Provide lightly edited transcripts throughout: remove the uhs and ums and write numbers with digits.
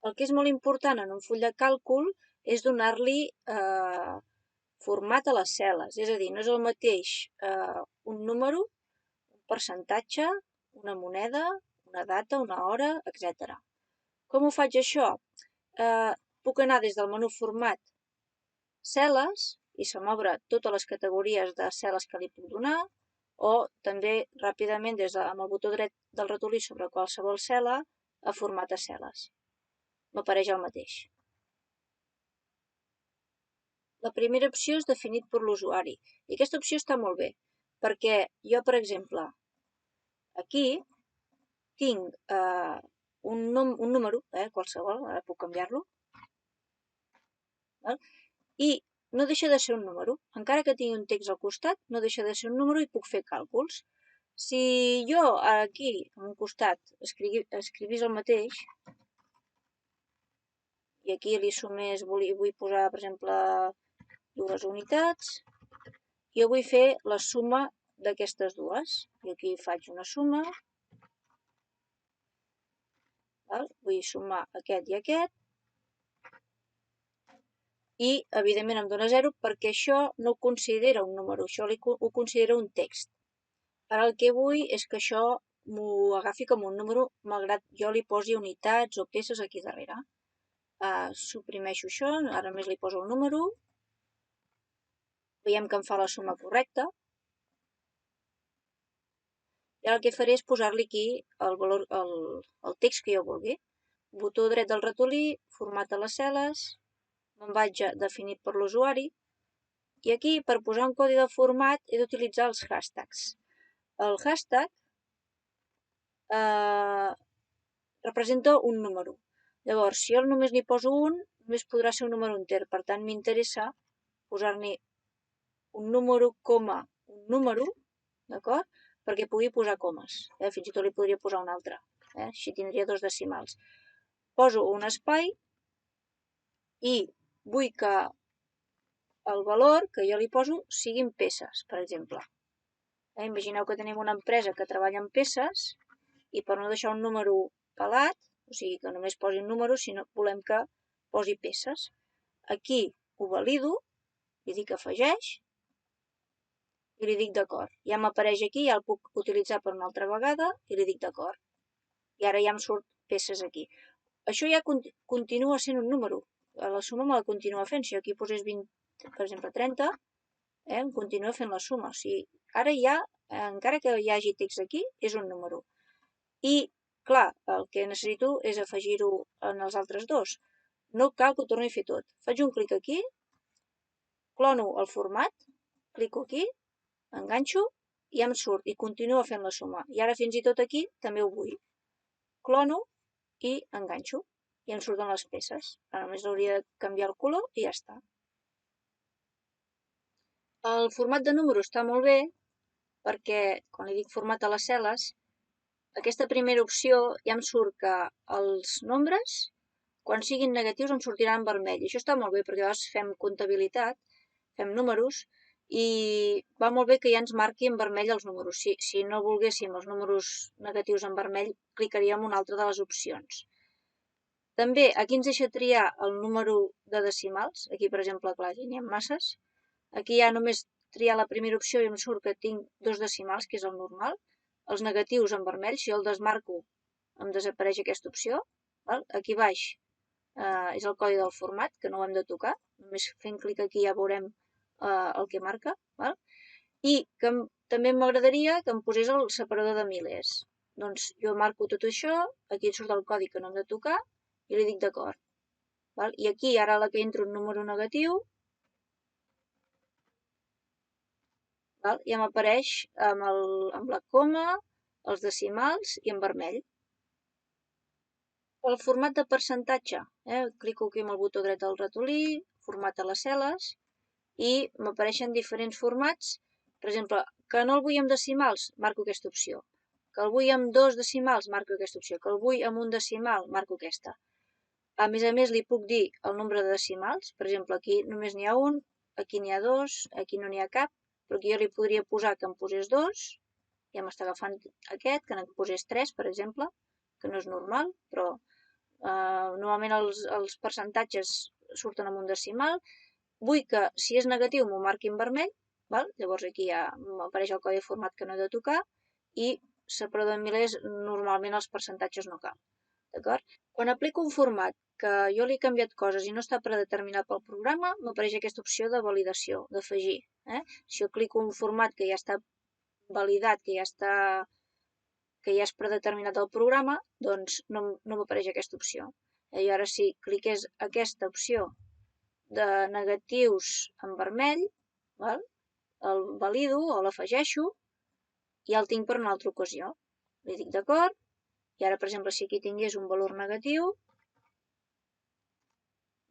El que és molt important en un full de càlcul és donar-li format a les cel·les, és a dir, no és el mateix un número, un percentatge, una moneda, una data, una hora, etc. Com ho faig això? Puc anar des del menú format cel·les i se m'obre totes les categories de cel·les que li puc donar, o també ràpidament amb el botó dret del ratolí sobre qualsevol cel·la a format a cel·les. M'apareix el mateix. La primera opció és definit per l'usuari i aquesta opció està molt bé perquè jo, per exemple, aquí tinc un número, qualsevol, ara puc canviar-lo, i no deixa de ser un número. Encara que tingui un text al costat, no deixa de ser un número i puc fer càlculs. Si jo aquí, a un costat, escrivís el mateix, i aquí li sumés, vull posar, per exemple, 2 unitats, jo vull fer la suma d'aquestes dues. I aquí faig una suma, vull sumar aquest i aquest, i evidentment em dona 0 perquè això no ho considera un número, això ho considera un text. Ara el que vull és que això m'ho agafi com un número, malgrat jo li posi unitats o peces aquí darrere. Suprimeixo això, ara només li poso el número, veiem que em fa la suma correcta, i ara el que faré és posar-li aquí el text que jo vulgui. Botó dret del ratolí, format a les cel·les, me'n vaig a definit per l'usuari, i aquí, per posar un codi de format, he d'utilitzar els hashtags. El hashtag representa un número. Llavors, si jo només n'hi poso un, només podrà ser un número enter. Per tant, m'interessa posar-ne un número, coma, un número, d'acord? Perquè pugui posar comes. Fins i tot li podria posar un altre. Així tindria 2 decimals. Poso un espai i vull que el valor que jo li poso siguin peces, per exemple. Imagineu que tenim una empresa que treballa amb peces i per no deixar un número pelat, o sigui que només posi un número, sinó volem que posi peces. Aquí ho valido, li dic afegeix i li dic d'acord. Ja m'apareix aquí, ja el puc utilitzar per una altra vegada i li dic d'acord. I ara ja em surt peces aquí. Això ja continua sent un número. La suma me la continua fent. Si jo aquí posés 20, per exemple 30, em continua fent la suma. O sigui, ara ja, encara que hi hagi text aquí, és un número. I, clar, el que necessito és afegir-ho en els altres dos. No cal que ho torni a fer tot. Faig un clic aquí, clono el format, clico aquí, enganxo i ja em surt i continua fent la suma. I ara fins i tot aquí també ho vull. Clono i enganxo i em surten les peces. Ara només hauria de canviar el color i ja està. El format de número està molt bé perquè, quan li dic format a les cel·les, aquesta primera opció ja em surt que els nombres, quan siguin negatius, em sortiran en vermell. I això està molt bé perquè a vegades fem comptabilitat, fem números, i va molt bé que ja ens marqui en vermell els números. Si no volguéssim els números negatius en vermell, clicaríem en una altra de les opcions. També aquí ens deixa triar el número de decimals. Aquí, per exemple, clar, aquí n'hi ha masses. Aquí ja només triar la primera opció i em surt que tinc 2 decimals, que és el normal. Els negatius en vermell, si jo el desmarco, em desapareix aquesta opció. Aquí baix és el codi del format, que no ho hem de tocar. Només fent clic aquí ja veurem el que marca. I que també m'agradaria que em posés el separador de milers. Doncs jo marco tot això, aquí surt el codi que no hem de tocar i li dic d'acord. I aquí ara la que entro un número negatiu, ja m'apareix amb la coma, els decimals i en vermell. El format de percentatge, clico aquí amb el botó dret del ratolí, format a les cel·les, i m'apareixen diferents formats. Per exemple, que no el vull amb decimals, marco aquesta opció. Que el vull amb 2 decimals, marco aquesta opció. Que el vull amb un decimal, marco aquesta. A més, li puc dir el nombre de decimals. Per exemple, aquí només n'hi ha un, aquí n'hi ha 2, aquí no n'hi ha cap, però aquí jo li podria posar que em posés 2, ja m'està agafant aquest, que en posés 3, per exemple, que no és normal, però normalment els percentatges surten amb un decimal. Vull que, si és negatiu, m'ho marqui en vermell, val? Llavors aquí ja m'apareix el codi de format que no he de tocar, i separador de milers, normalment els percentatges no cal. D'acord? Quan aplico un format que jo li he canviat coses i no està predeterminat pel programa, m'apareix aquesta opció de validació, d'afegir. Si jo clico un format que ja està validat, que ja és predeterminat al programa, doncs no m'apareix aquesta opció. I ara si cliqués aquesta opció de negatius en vermell, val? El valido o l'afegeixo i ja el tinc per una altra ocasió. Li dic d'acord, i ara, per exemple, si aquí tingués un valor negatiu,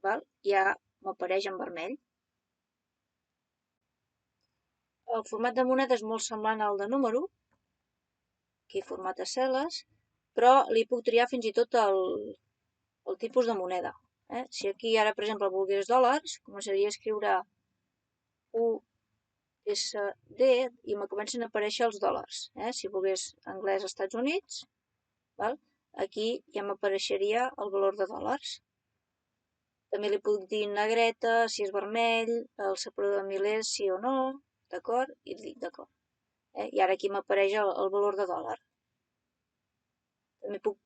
val? Ja m'apareix en vermell. El format de moneda és molt semblant al de número, aquí format a cel·les, però li puc triar fins i tot el tipus de moneda. Si aquí ara, per exemple, volgués dòlars, començaria a escriure USD i me comencen a aparèixer els dòlars. Si volgués anglès Estats Units, val? Aquí ja m'apareixeria el valor de dòlars. També li puc dir negreta, si és vermell, el separador de milers, sí o no, d'acord? I li dic d'acord. I ara aquí m'apareix el valor de dòlar. També puc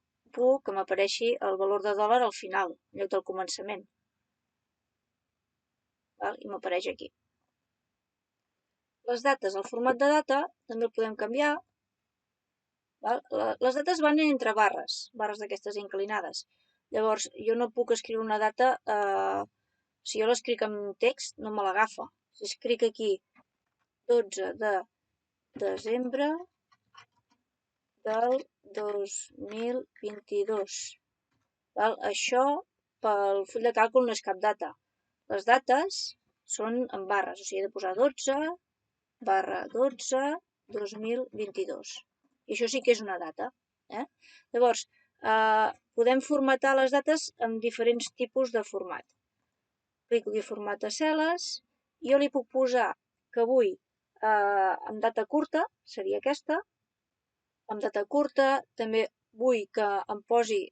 que m'apareixi el valor de dòlar al final, en lloc del començament. Val? I m'apareix aquí. Les dates, el format de data, també el podem canviar. Val? Les dates van entre barres d'aquestes inclinades. Llavors, jo no puc escriure una data, si jo l'escric en text, no me l'agafa. Si escric aquí 12 de desembre del 2022. Val? Això, pel full de càlcul, no és cap data. Les dates són en barres, o sigui, he de posar 12/12/2022. I això sí que és una data. Llavors, podem formatar les dates amb diferents tipus de format. Clico aquí format a cel·les, i jo li puc posar que vull amb data curta, seria aquesta. Amb data curta també vull que em posi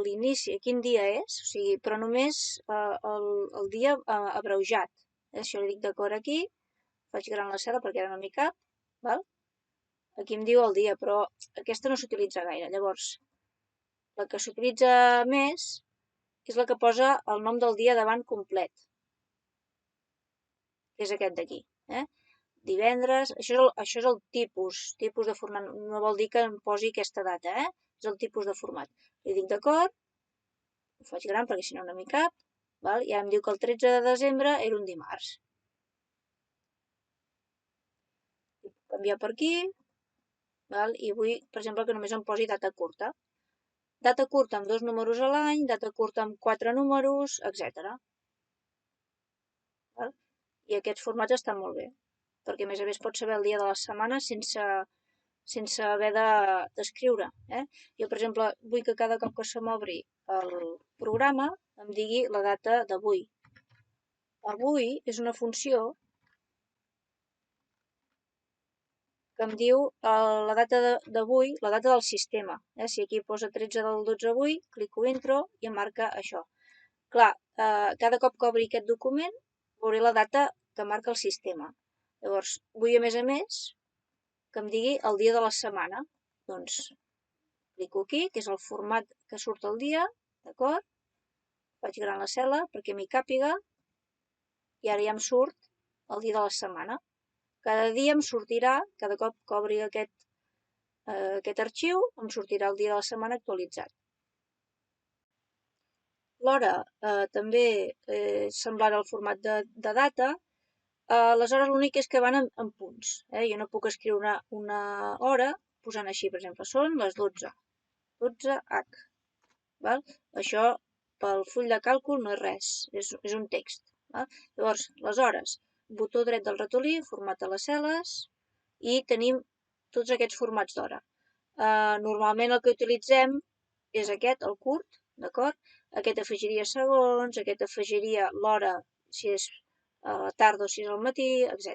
l'inici, quin dia és, o sigui, però només el dia abreujat. Si jo li dic d'acord aquí, faig gran la cel·la perquè ara no m'hi cap, val? Aquí em diu el dia, però aquesta no s'utilitza gaire. Llavors, la que s'utilitza més és la que posa el nom del dia davant complet, que és aquest d'aquí. Divendres, això és el tipus de format, no vol dir que em posi aquesta data, és el tipus de format. Li dic d'acord, ho faig gran perquè si no m'hi cap, val? Ja em diu que el 13 de desembre era un dimarts. Puc canviar per aquí, val? I vull, per exemple, que només em posi data curta. Data curta amb 2 números a l'any, data curta amb 4 números, etc. I aquests formats estan molt bé, perquè a més pots saber el dia de la setmana sense haver d'escriure. Jo, per exemple, vull que cada cop que se m'obri el programa em digui la data d'avui. Avui és una funció que em diu la data d'avui, la data del sistema. Si aquí posa 13 del 12 avui, clico intro i em marca això. Clar, cada cop que obri aquest document veuré la data que marca el sistema. Llavors, vull a més que em digui el dia de la setmana. Doncs clico aquí, que és el format que surt el dia, d'acord? Faig gran la cel·la perquè m'hi càpiga i ara ja em surt el dia de la setmana. Cada dia em sortirà, cada cop que obri aquest arxiu, em sortirà el dia de la setmana actualitzat. L'hora també és semblant al format de data. Les hores l'únic és que van en punts. Jo no puc escriure una hora posant així, per exemple, són les 12. 12H. Val? Això, pel full de càlcul, no és res, és un text. Val? Llavors, les hores, botó dret del ratolí, format a les cel·les, i tenim tots aquests formats d'hora. Normalment el que utilitzem és aquest, el curt, d'acord? Aquest afegiria segons, aquest afegiria l'hora si és a la tarda o si és al matí, etc.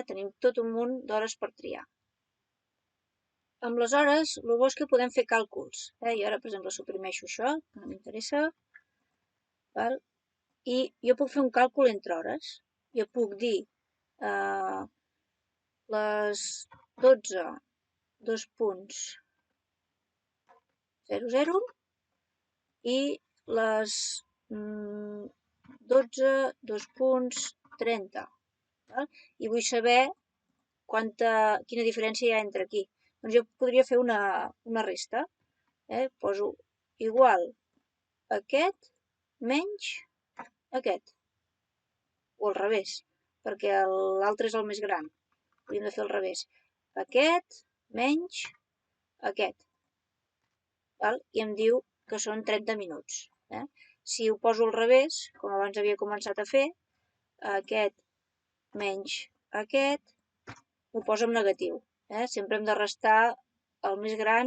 Tenim tot un munt d'hores per triar. Amb les hores, el bo és que podem fer càlculs. Jo ara, per exemple, suprimeixo això, que no m'interessa. val? I jo puc fer un càlcul entre hores. Jo puc dir les 12, 2.00 i les 12, 2.30. Val? I vull saber quina diferència hi ha entre aquí. Doncs jo podria fer una resta. Poso igual aquest menys aquest. O al revés, perquè l'altre és el més gran. Hauríem de fer al revés. Aquest menys aquest. Val? I em diu que són 30 minuts. Si ho poso al revés, com abans havia començat a fer, aquest menys aquest, ho posa en negatiu. Sempre hem de restar el més gran,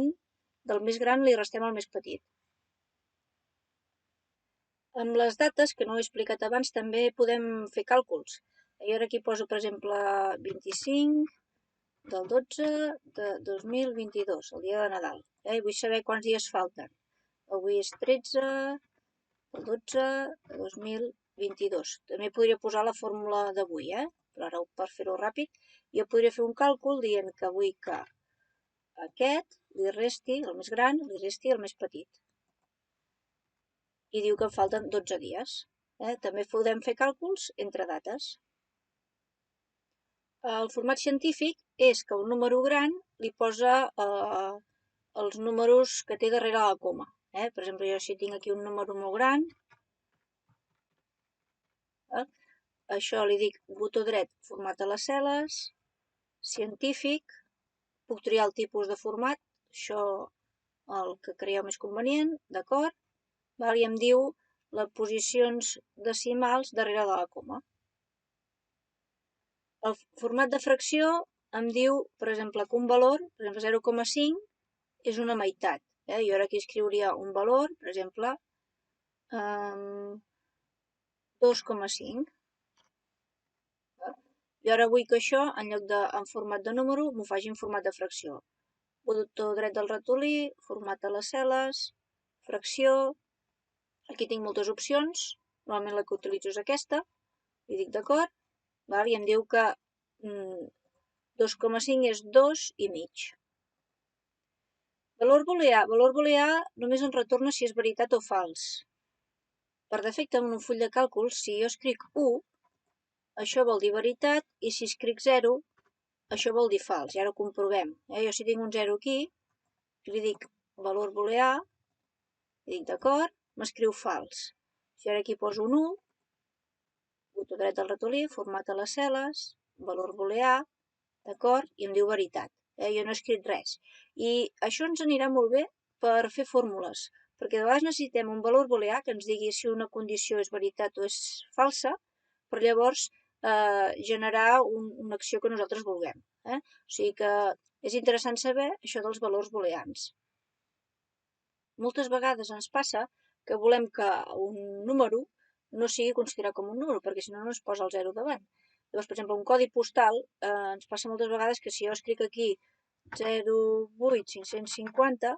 del més gran li restem el més petit. Amb les dates, que no he explicat abans, també podem fer càlculs. Jo ara aquí poso, per exemple, 25 del 12 de 2022, el dia de Nadal. I vull saber quants dies falten. Avui és 13 del 12 de 2022. També podria posar la fórmula d'avui, però ara per fer-ho ràpid, jo podria fer un càlcul dient que vull que aquest li resti, el més gran, li resti el més petit. I diu que falten 12 dies. També podem fer càlculs entre dates. El format científic és que un número gran li posa els números que té darrere la coma. Per exemple, jo si tinc aquí un número molt gran, això li dic botó dret, format a les cel·les, científic, puc triar el tipus de format, això el que creieu més convenient, d'acord? I em diu les posicions decimals darrere de la coma. El format de fracció em diu, per exemple, que un valor, per exemple 0,5, és una meitat. Jo ara aquí escriuria un valor, per exemple, 2,5. Jo ara vull que això, en lloc de en format de número, m'ho faci en format de fracció. Botó dret del ratolí, format a les cel·les, fracció. Aquí tinc moltes opcions, normalment la que utilitzo és aquesta, li dic d'acord, i em diu que 2,5 és 2,5. Valor booleà només ens retorna si és veritat o fals. Per defecte, en un full de càlcul, si jo escric 1, això vol dir veritat, i si escric 0, això vol dir fals. I ara ho comprovem. Jo si tinc un 0 aquí, li dic valor booleà, li dic d'acord, m'escriu fals. Si ara aquí poso un 1, botó dret del ratolí, format a les cel·les, valor booleà, d'acord, i em diu veritat. Jo no he escrit res. I això ens anirà molt bé per fer fórmules, perquè de vegades necessitem un valor booleà que ens digui si una condició és veritat o és falsa, per llavors generar una acció que nosaltres vulguem. O sigui que és interessant saber això dels valors booleans. Moltes vegades ens passa que volem que un número no sigui considerat com un número, perquè si no, no es posa el 0 davant. Llavors, per exemple, un codi postal ens passa moltes vegades que si jo escric aquí 08550,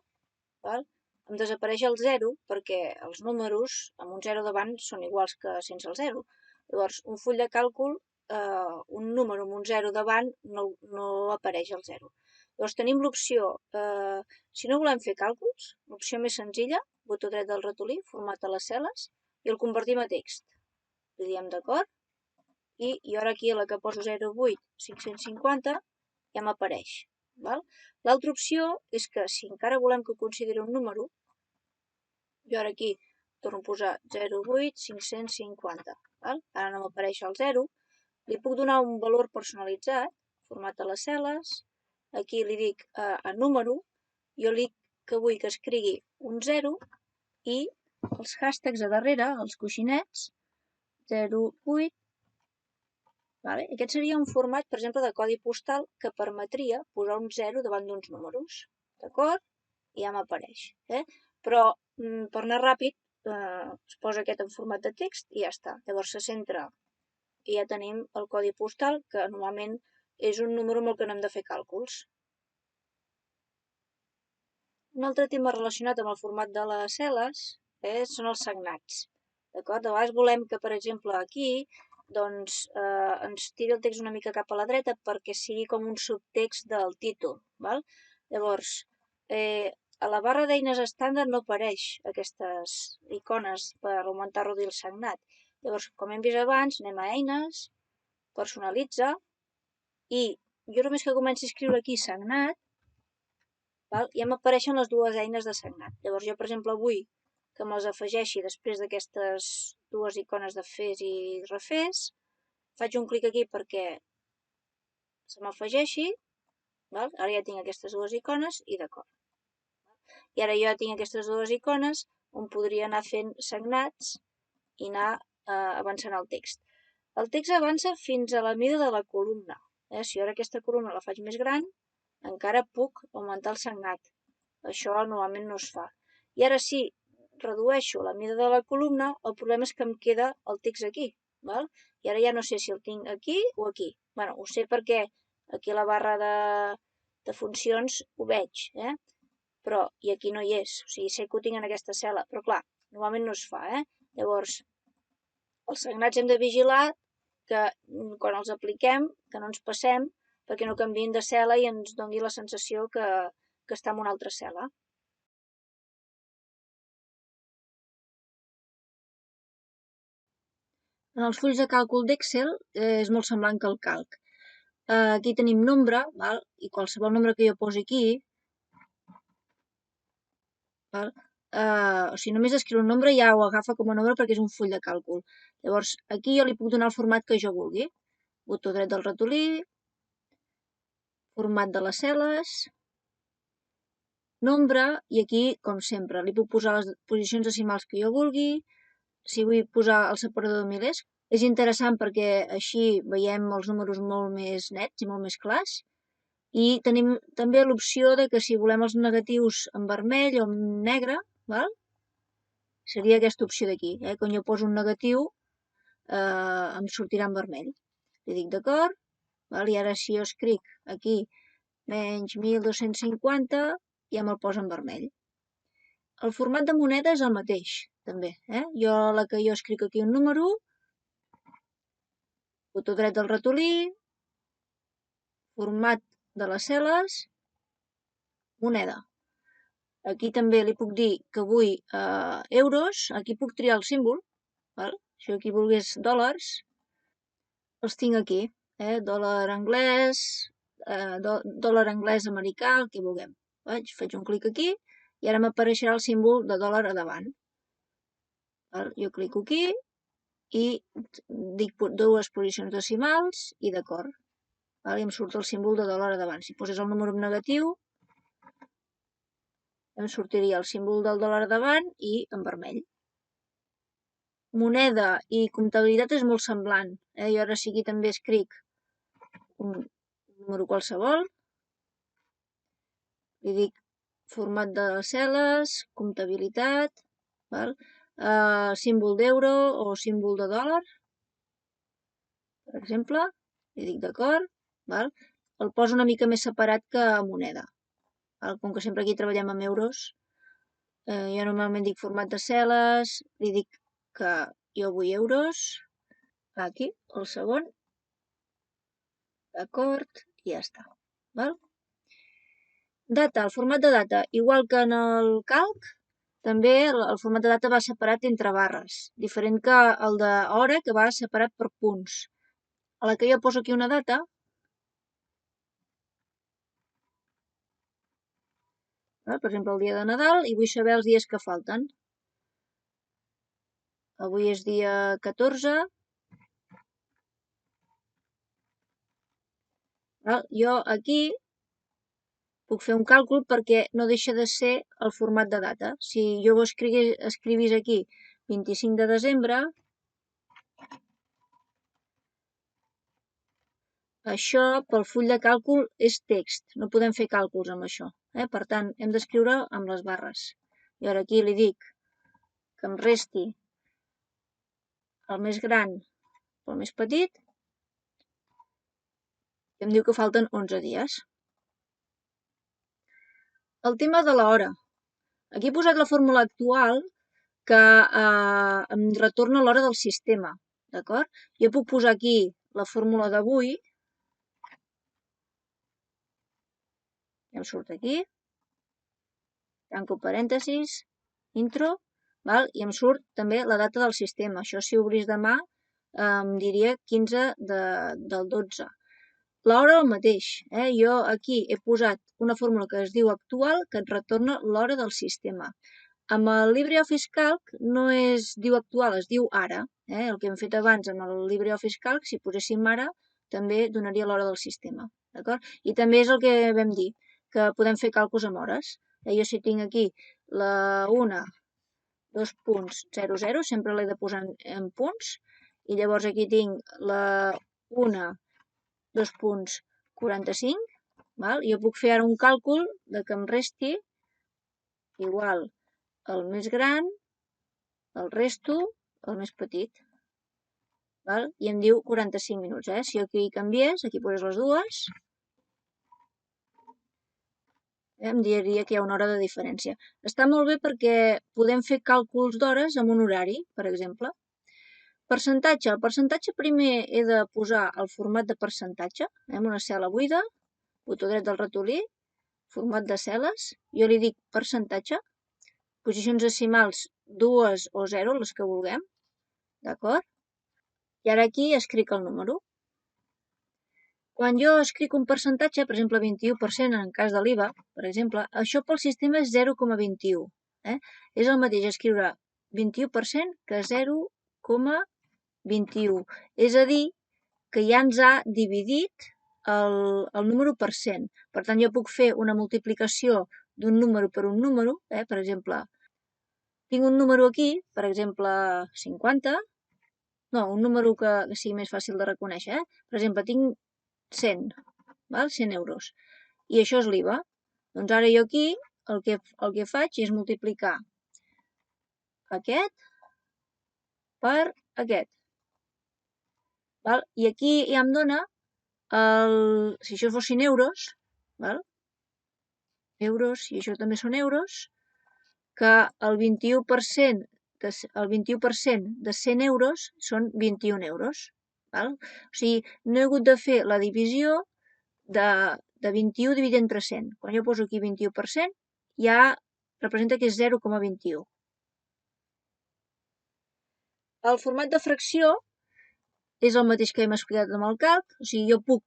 em desapareix el 0 perquè els números amb un 0 davant són iguals que sense el 0. Llavors, un full de càlcul, un número amb un 0 davant no apareix el 0. Llavors tenim l'opció, si no volem fer càlculs, l'opció més senzilla, botó dret del ratolí, format a les cel·les, i el convertim a text. Li diem d'acord, i jo ara aquí a la que poso 08550 ja m'apareix. L'altra opció és que si encara volem que consideri un número, jo ara aquí torno a posar 08550. Ara no m'apareix el 0, li puc donar un valor personalitzat, format a les cel·les, aquí li dic a número, jo li dic que vull que escrigui un 0 i els hashtags a darrere, els coixinets, 08. Aquest seria un format, per exemple, de codi postal que permetria posar un 0 davant d'uns números. D'acord? I ja m'apareix. Però per anar ràpid es posa aquest en format de text i ja està. Llavors se centra i ja tenim el codi postal, que normalment és un número amb el que no hem de fer càlculs. Un altre tema relacionat amb el format de les cel·les són els sagnats. d'acord? De vegades volem que, per exemple, aquí doncs, ens tiri el text una mica cap a la dreta perquè sigui com un subtext del títol. Val? Llavors, a la barra d'eines estàndard no apareix aquestes icones per augmentar o reduir el sagnat. Llavors, com hem vist abans, anem a eines, personalitza, i jo només que comenci a escriure aquí sagnat, val? Ja m'apareixen les dues eines de sagnat. Llavors jo, per exemple, vull que me'ls afegeixi després d'aquestes dues icones de fes i refés, faig un clic aquí perquè se m'afegeixi, ara ja tinc aquestes dues icones i d'acord. I ara jo ja tinc aquestes dues icones on podria anar fent sagnats i anar avançant el text. El text avança fins a la mida de la columna. Si jo ara aquesta columna la faig més gran, encara puc augmentar el sagnat. Això normalment no es fa. I ara sí, redueixo la mida de la columna, el problema és que em queda el text aquí. Val? I ara ja no sé si el tinc aquí o aquí. Bueno, ho sé perquè aquí a la barra de funcions ho veig, però i aquí no hi és. O sigui, sé que ho tinc en aquesta cel·la, però clar, normalment no es fa. Llavors, els sagnats hem de vigilar que quan els apliquem, que no ens passem, perquè no canviïn de cel·la i ens doni la sensació que està en una altra cel·la. En els fulls de càlcul d'Excel és molt semblant que el calc. Aquí tenim nombre, val? I qualsevol nombre que jo posi aquí, val? O sigui, només escriure un nombre ja ho agafa com a nombre perquè és un full de càlcul. Llavors, aquí jo li puc donar el format que jo vulgui. Botó dret del ratolí, format de les cel·les, nombre, i aquí, com sempre, li puc posar les posicions decimals que jo vulgui. Si vull posar el separador de milers, és interessant perquè així veiem els números molt més nets i molt més clars. I tenim també l'opció de que si volem els negatius en vermell o en negre, val? Seria aquesta opció d'aquí. Quan jo poso un negatiu, em sortirà en vermell. Li dic d'acord, i ara si jo escric aquí menys 1250, ja me'l posa en vermell. El format de moneda és el mateix, també. La que jo escric aquí un número, botó dret del ratolí, format de les cel·les, moneda. Aquí també li puc dir que vull euros, aquí puc triar el símbol, val? Si jo aquí volgués dòlars, els tinc aquí, dòlar anglès, dòlar anglès americà, el que vulguem. Faig un clic aquí i ara m'apareixerà el símbol de dòlar a davant. Jo clico aquí i dic dues posicions decimals i d'acord. I em surt el símbol de dòlar a davant. Si posés el número en negatiu, em sortiria el símbol del dòlar a davant i en vermell. Moneda i comptabilitat és molt semblant. Jo ara sí aquí també escric un número qualsevol. Li dic format de cel·les, comptabilitat, símbol d'euro o símbol de dòlar, per exemple, li dic d'acord, el poso una mica més separat que a moneda. Com que sempre aquí treballem amb euros, jo normalment dic format de cel·les, li dic que jo vull euros, aquí, el segon, d'acord, i ja està. Data, el format de data, igual que en el calc, també el format de data va separat entre barres, diferent que el d'hora, que va separat per punts. A la que jo poso aquí una data, per exemple, el dia de Nadal, i vull saber els dies que falten. Avui és dia 14. Jo aquí puc fer un càlcul perquè no deixa de ser el format de data. Si jo escrivís aquí 25 de desembre, això pel full de càlcul és text, no podem fer càlculs amb això. Per tant, hem d'escriure amb les barres. I ara aquí li dic que em resti el més gran pel més petit i em diu que falten 11 dies. El tema de l'hora. Aquí he posat la fórmula actual que em retorna l'hora del sistema, d'acord? Jo puc posar aquí la fórmula d'avui, ja em surt aquí, tanco parèntesis, intro, val? I em surt també la data del sistema. Això si obrís demà em diria 15 del 12. L'hora el mateix, jo aquí he posat una fórmula que es diu actual que et retorna l'hora del sistema. Amb el LibreOffice Calc no es diu actual, es diu ara. El que hem fet abans amb el LibreOffice Calc, si poséssim ara, també donaria l'hora del sistema. I també és el que vam dir, que podem fer càlculs amb hores. Jo si tinc aquí la 1, 2.00, sempre l'he de posar en punts, i llavors aquí tinc la 1, 2.45, jo puc fer ara un càlcul de que em resti igual el més gran, el resto, el més petit. I em diu 45 minuts. Si jo aquí canviés, aquí posés les dues, em diria que hi ha una hora de diferència. Està molt bé perquè podem fer càlculs d'hores amb un horari, per exemple. Percentatge. El percentatge primer he de posar el format de percentatge, amb una cel·la buida, botó dret del ratolí, format de cel·les, jo li dic percentatge, posicions decimals 2 o 0, les que vulguem, d'acord? I ara aquí escric el número. Quan jo escric un percentatge, per exemple 21% en cas de l'IVA, per exemple, això pel sistema és 0,21. És el mateix escriure 21% que 0,21. És a dir, que ja ens ha dividit el número per cent. Per tant, jo puc fer una multiplicació d'un número per un número, per exemple, tinc un número aquí, per exemple, 50, no, un número que sigui més fàcil de reconèixer, per exemple, tinc 100, 100 euros, i això és l'IVA. Doncs ara jo aquí el que faig és multiplicar aquest per aquest. I aquí ja em dona, si això fossin euros, euros, i això també són euros, que el 21% de 100 euros són 21 euros. O sigui, no he hagut de fer la divisió de 21 dividit entre 100. Quan jo poso aquí 21%, ja representa que és 0,21. El format de fracció és el mateix que hem explicat amb el calc, o sigui, jo puc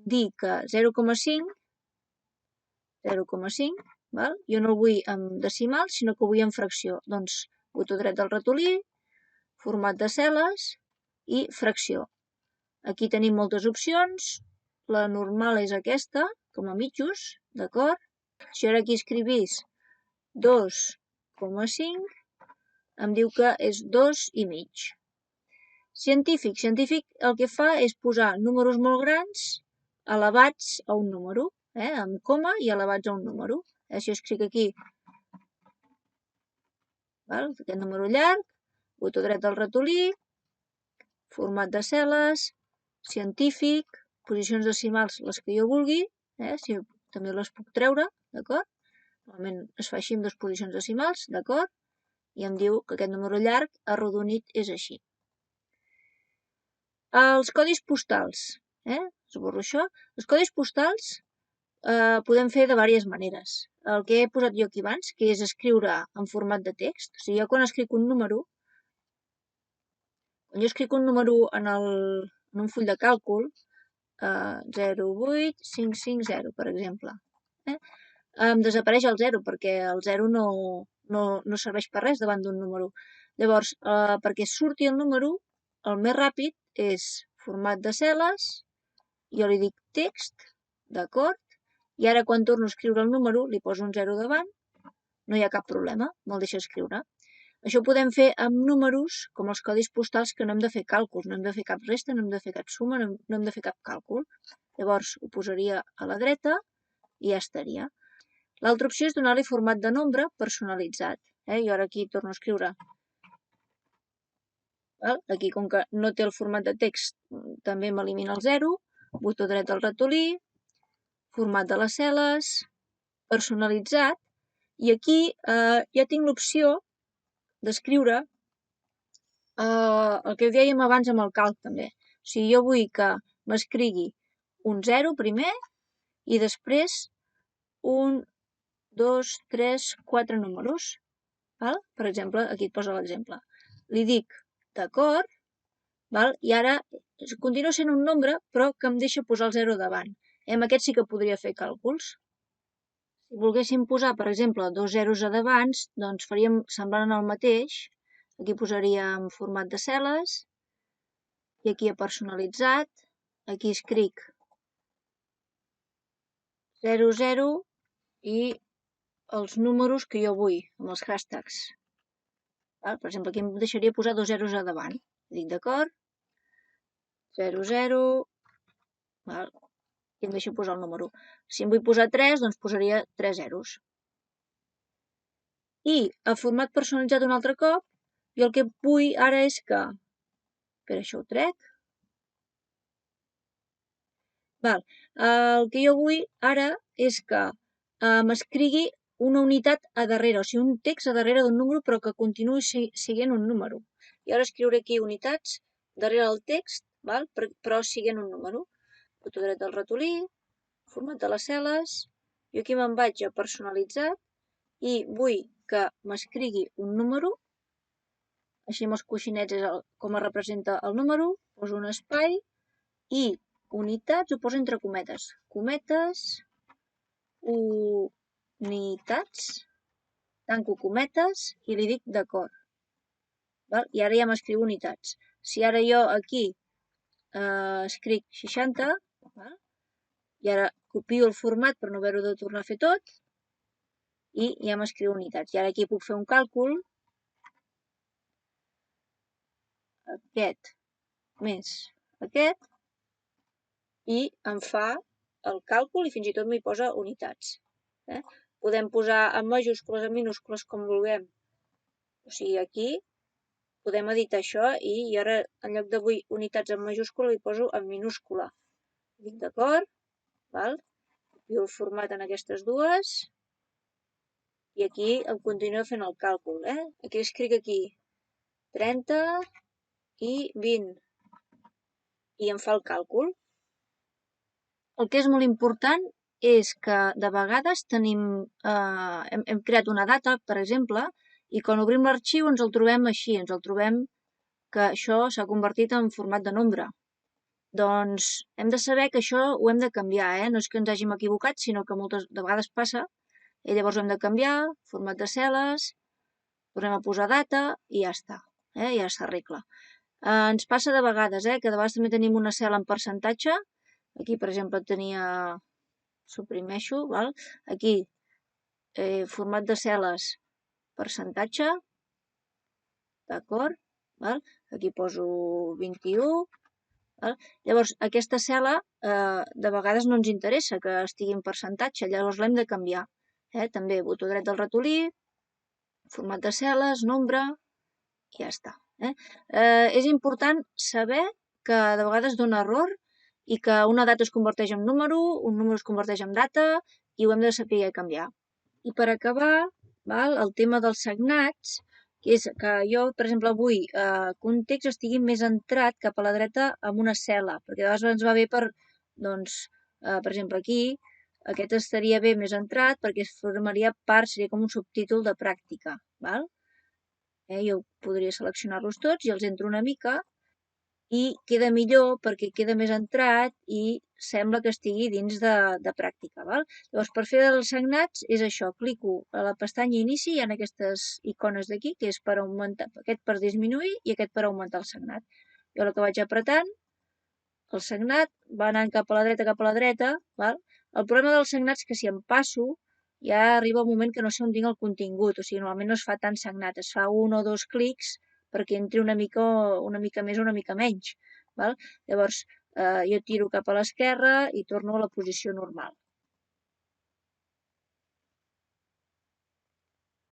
dir que 0,5, jo no el vull en decimal, sinó que ho vull en fracció. Doncs, botó dret del ratolí, format de cel·les i fracció. Aquí tenim moltes opcions, la normal és aquesta, com a mitjos, d'acord? Si ara aquí escrivís 2,5, em diu que és 2,5. Científic el que fa és posar números molt grans elevats a un número, amb coma i elevats a un número. Si jo escric aquí aquest número llarg, botó dret del ratolí, format de cel·les, científic, posicions decimals les que jo vulgui, si també les puc treure, d'acord? Normalment es fa així amb 2 posicions decimals, d'acord? I em diu que aquest número llarg arrodonit és així. Els codis postals, esborro això. Els codis postals podem fer de diverses maneres. El que he posat jo aquí abans, que és escriure en format de text, o sigui, jo quan escric un número en un full de càlcul, 08550, per exemple, em desapareix el 0, perquè el 0 no serveix per res davant d'un número. Llavors, perquè surti el número, el més ràpid és format de cel·les, jo li dic text, d'acord? I ara quan torno a escriure el número, li poso un 0 davant, no hi ha cap problema, me'l deixa escriure. Això ho podem fer amb números, com els codis postals, que no hem de fer càlculs, no hem de fer cap resta, no hem de fer cap suma, no hem de fer cap càlcul. Llavors ho posaria a la dreta i ja estaria. L'altra opció és donar-li format de nombre personalitzat. Jo ara aquí torno a escriure. Aquí, com que no té el format de text, també m'elimina el 0, botó dret del ratolí, format de les cel·les, personalitzat, i aquí ja tinc l'opció descriure el que dèiem abans amb el calc també. O sigui, jo vull que m'escrigui un 0 primer i després 1, 2, 3, 4 números. Val? Per exemple, aquí et posa l'exemple. Li dic d'acord, i ara continua sent un nombre, però que em deixa posar el 0 davant. Amb aquest sí que podria fer càlculs. Si volguéssim posar, per exemple, 2 zeros a davant, doncs faríem semblant al mateix. Aquí posaríem format de cel·les, i aquí he personalitzat, aquí escric 0, 0 i els números que jo vull, amb els hashtags. Per exemple, aquí em deixaria posar 2 zeros a davant. Dic d'acord, 0, 0, i em deixa posar el número. Si em vull posar 3, doncs posaria 3 zeros. I a format personalitzat un altre cop, jo el que vull ara és que... Espera, això ho trec. El que jo vull ara és que m'escrigui una unitat a darrere, o sigui, un text a darrere d'un número, però que continuï sent un número. I ara escriuré aquí unitats darrere del text, però sent un número. Botó dret del ratolí, format de les cel·les, jo aquí me'n vaig a personalitzat i vull que m'escrigui un número, així amb els coixinets és com es representa el número, poso un espai i unitats ho poso entre cometes. Cometes, unitats, tanco cometes i li dic d'acord. I ara ja m'escriu unitats. Si ara jo aquí escric 60, i ara copio el format per no haver-ho de tornar a fer tot, i ja m'escriu unitats. I ara aquí puc fer un càlcul, aquest més aquest, i em fa el càlcul i fins i tot m'hi posa unitats. Podem posar en majúscules, en minúscules, com vulguem. O sigui, aquí podem editar això i ara, en lloc de vull unitats en majúscula, li poso en minúscula. Dic d'acord, copio el format en aquestes dues i aquí em continua fent el càlcul. Aquí escric aquí 30 i 20 i em fa el càlcul. El que és molt important és que de vegades hem creat una data, per exemple, i quan obrim l'arxiu ens el trobem així, ens el trobem que això s'ha convertit en format de nombre. Doncs hem de saber que això ho hem de canviar, no és que ens hàgim equivocat, sinó que moltes de vegades passa, i llavors ho hem de canviar, format de cel·les, tornem a posar data i ja està, ja s'arregla. Ens passa de vegades, que de vegades també tenim una cel·la en percentatge. Aquí, per exemple, suprimeixo, aquí, format de cel·les, percentatge, d'acord, aquí poso 21, llavors aquesta cel·la de vegades no ens interessa que estigui en percentatge, llavors l'hem de canviar. També botó dret del ratolí, format de cel·les, nombre, i ja està. És important saber que de vegades dona error i que una data es converteix en número, un número es converteix en data i ho hem de saber canviar. I per acabar, el tema dels sagnats, que és que jo, per exemple, vull que un text estigui més entrat cap a la dreta amb una cel·la, perquè de vegades ens va bé per exemple, aquí, aquest estaria bé més entrat perquè formaria part, seria com un subtítol de pràctica. Jo podria seleccionar-los tots i els entro una mica i queda millor perquè queda més entrat i sembla que estigui dins de pràctica. Llavors, per fer els sagnats és això, clico a la pestanya inici, hi ha aquestes icones d'aquí, que és per augmentar, aquest per disminuir i aquest per augmentar el sagnat. Jo el que vaig apretant, el sagnat va anant cap a la dreta, El problema dels sagnats és que si em passo, ja arriba un moment que no sé on tinc el contingut, o sigui, normalment no es fa tan sagnat, es fa un o dos clics perquè entri una mica més o una mica menys. Llavors, jo tiro cap a l'esquerra i torno a la posició normal.